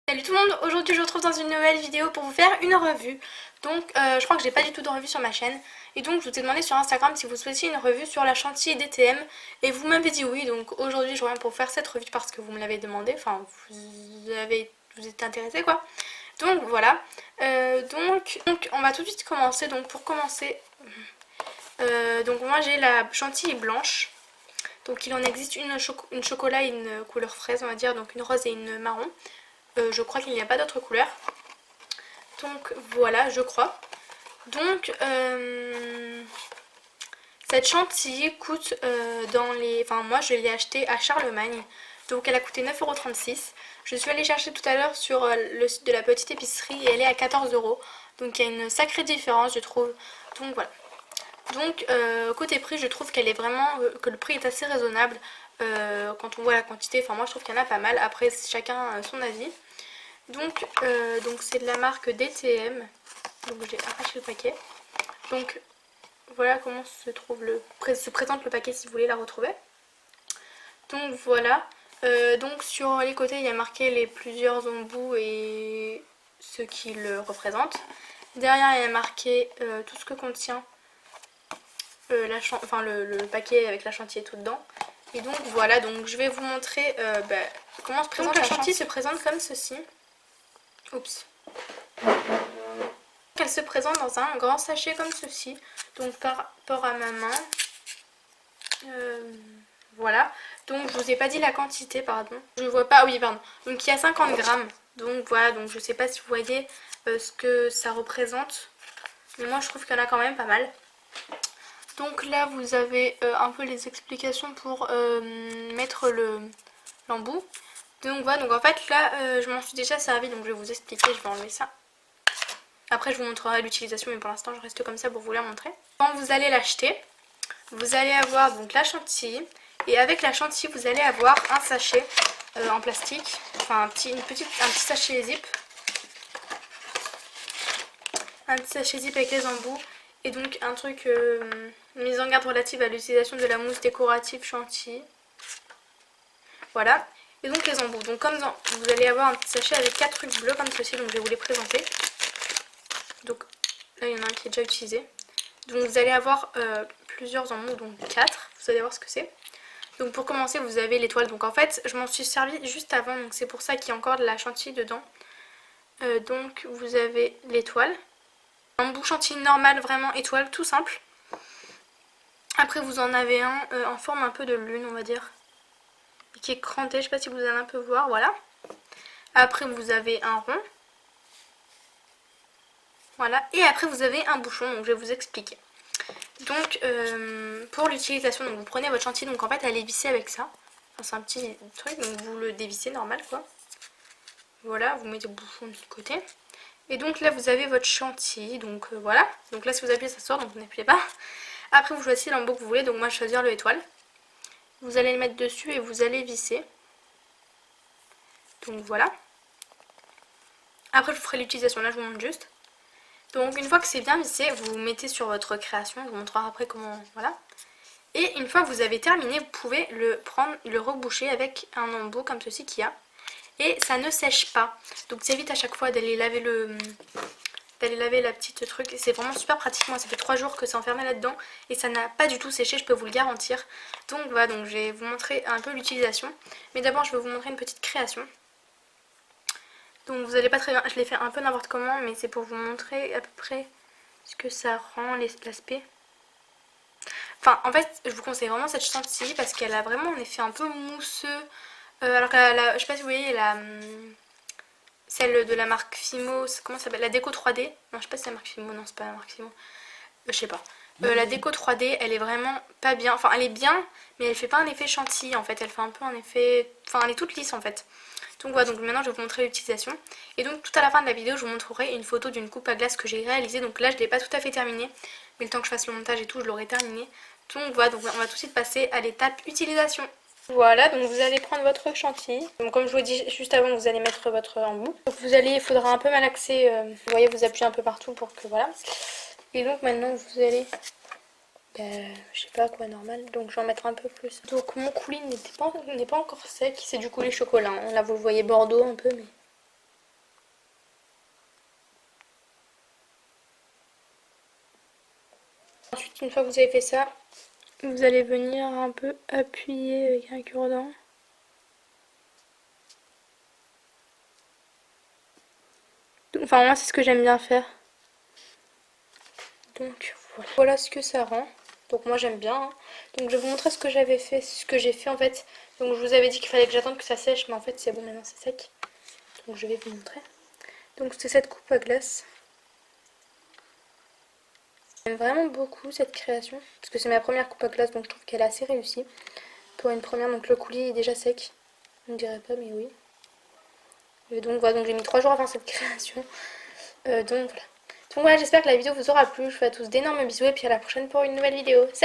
Salut tout le monde, aujourd'hui je vous retrouve dans une nouvelle vidéo pour vous faire une revue. Donc je crois que j'ai pas du tout de revue sur ma chaîne. Et donc je vous ai demandé sur Instagram si vous souhaitiez une revue sur la chantilly DTM. Et vous m'avez dit oui, donc aujourd'hui je reviens pour faire cette revue parce que vous me l'avez demandé. Enfin vous êtes intéressé quoi. Donc voilà. Donc on va tout de suite commencer. Donc pour commencer, donc moi j'ai la chantilly blanche. Donc il en existe une chocolat et une couleur fraise on va dire, donc une rose et une marron. Je crois qu'il n'y a pas d'autre couleur. Donc voilà, je crois. Donc cette chantilly coûte dans les... Enfin moi je l'ai achetée à Charlemagne. Donc elle a coûté 9,36 €. Je suis allée chercher tout à l'heure sur le site de la petite épicerie et elle est à 14 €. Donc il y a une sacrée différence je trouve. Donc voilà. Donc côté prix je trouve qu'elle est vraiment... que le prix est assez raisonnable. Quand on voit la quantité, enfin moi je trouve qu'il y en a pas mal. Après chacun son avis. Donc c'est de la marque DTM. Donc j'ai arraché le paquet. Donc voilà comment se présente le paquet si vous voulez la retrouver. Donc voilà. Donc sur les côtés il y a marqué les plusieurs embouts et ce qui le représente. Derrière il y a marqué tout ce que contient le paquet avec la chantilly tout dedans. Et donc voilà, donc je vais vous montrer comment se présente la chantilly. Se présente comme ceci. Oups. Elle se présente dans un grand sachet comme ceci. Donc par rapport à ma main. Voilà. Donc je vous ai pas dit la quantité, pardon. Je vois pas, oui pardon. Donc il y a 50 grammes. Donc voilà, donc je sais pas si vous voyez ce que ça représente. Mais moi je trouve qu'il y en a quand même pas mal. Donc là vous avez un peu les explications pour mettre l'embout. Donc voilà, donc en fait là je m'en suis déjà servi, donc je vais vous expliquer, je vais enlever ça. Après je vous montrerai l'utilisation mais pour l'instant je reste comme ça pour vous la montrer. Quand vous allez l'acheter, vous allez avoir donc la chantilly. Et avec la chantilly vous allez avoir un sachet en plastique. Enfin un petit sachet zip. Un petit sachet zip avec les embouts. Et donc un truc mise en garde relative à l'utilisation de la mousse décorative chantilly. Voilà. Et donc les embouts. Donc comme vous allez avoir un petit sachet avec 4 trucs bleus comme ceci. Donc je vais vous les présenter. Donc là il y en a un qui est déjà utilisé. Donc vous allez avoir plusieurs embouts, donc 4. Vous allez voir ce que c'est. Donc pour commencer vous avez l'étoile. Donc en fait je m'en suis servi juste avant. Donc c'est pour ça qu'il y a encore de la chantilly dedans. Donc vous avez l'étoile. Un embout chantilly normal, vraiment étoile, tout simple. Après vous en avez un en forme un peu de lune on va dire. Qui est cranté, je sais pas si vous allez un peu voir, voilà. Après vous avez un rond. Voilà, et après vous avez un bouchon, donc je vais vous expliquer. Donc pour l'utilisation, donc vous prenez votre chantilly, donc en fait elle est vissée avec ça. Enfin, c'est un petit truc, donc vous le dévissez normal quoi. Voilà, vous mettez le bouchon de l'autre côté. Et donc là vous avez votre chantilly, donc voilà. Donc là si vous appuyez ça sort, donc vous n'appuyez pas. Après vous choisissez l'embout que vous voulez, donc moi je vais choisir le étoile. Vous allez le mettre dessus et vous allez visser. Donc voilà. Après je vous ferai l'utilisation, là je vous montre juste. Donc une fois que c'est bien vissé, vous mettez sur votre création, je vous montrerai après comment, voilà. Et une fois que vous avez terminé, vous pouvez le prendre, le reboucher avec un embout comme ceci qu'il y a. Et ça ne sèche pas. Donc ça évite à chaque fois d'aller laver la petite truc. C'est vraiment super pratique. Moi ça fait 3 jours que c'est enfermé là-dedans et ça n'a pas du tout séché, je peux vous le garantir. Donc voilà, donc je vais vous montrer un peu l'utilisation. Mais d'abord je vais vous montrer une petite création. Donc vous allez pas très bien, je l'ai fait un peu n'importe comment, mais c'est pour vous montrer à peu près ce que ça rend l'aspect. Enfin en fait je vous conseille vraiment cette chantilly parce qu'elle a vraiment un effet un peu mousseux. Alors que je sais pas si vous voyez celle de la marque Fimo, comment ça s'appelle, la déco 3D. Non je sais pas si c'est la marque Fimo, non c'est pas la marque Fimo. Je sais pas. La déco 3D elle est vraiment pas bien, enfin elle est bien mais elle fait pas un effet chantilly en fait, elle fait un peu un effet, enfin elle est toute lisse en fait. Donc voilà, donc maintenant je vais vous montrer l'utilisation. Et donc tout à la fin de la vidéo je vous montrerai une photo d'une coupe à glace que j'ai réalisée. Donc là je l'ai pas tout à fait terminée, mais le temps que je fasse le montage et tout je l'aurai terminé. Donc voilà, donc on va tout de suite passer à l'étape utilisation. Voilà, donc vous allez prendre votre chantilly. Donc comme je vous ai dit juste avant, vous allez mettre votre embout. Donc il faudra un peu malaxer, vous voyez, vous appuyez un peu partout pour que voilà. Et donc maintenant vous allez, je sais pas quoi, normal, donc je vais en mettre un peu plus. Donc mon coulis n'est pas encore sec, c'est du coulis chocolat. Là vous le voyez bordeaux un peu, mais Ensuite, une fois que vous avez fait ça, vous allez venir un peu appuyer avec un cure-dent. Enfin, moi, c'est ce que j'aime bien faire. Donc, voilà. Voilà ce que ça rend. Donc, moi, j'aime bien. Hein. Donc, je vais vous montrer ce que j'avais fait, ce que j'ai fait en fait. Donc, je vous avais dit qu'il fallait que j'attende que ça sèche, mais en fait, c'est bon, maintenant c'est sec. Donc, je vais vous montrer. Donc, c'est cette coupe à glace. J'aime vraiment beaucoup cette création. Parce que c'est ma première coupe à glace, donc je trouve qu'elle est assez réussie. Pour une première, donc le coulis est déjà sec. On ne dirait pas, mais oui. Et donc, voilà, donc j'ai mis 3 jours à faire cette création. Donc, voilà. Donc, voilà, j'espère que la vidéo vous aura plu. Je vous fais à tous d'énormes bisous et puis à la prochaine pour une nouvelle vidéo. Salut!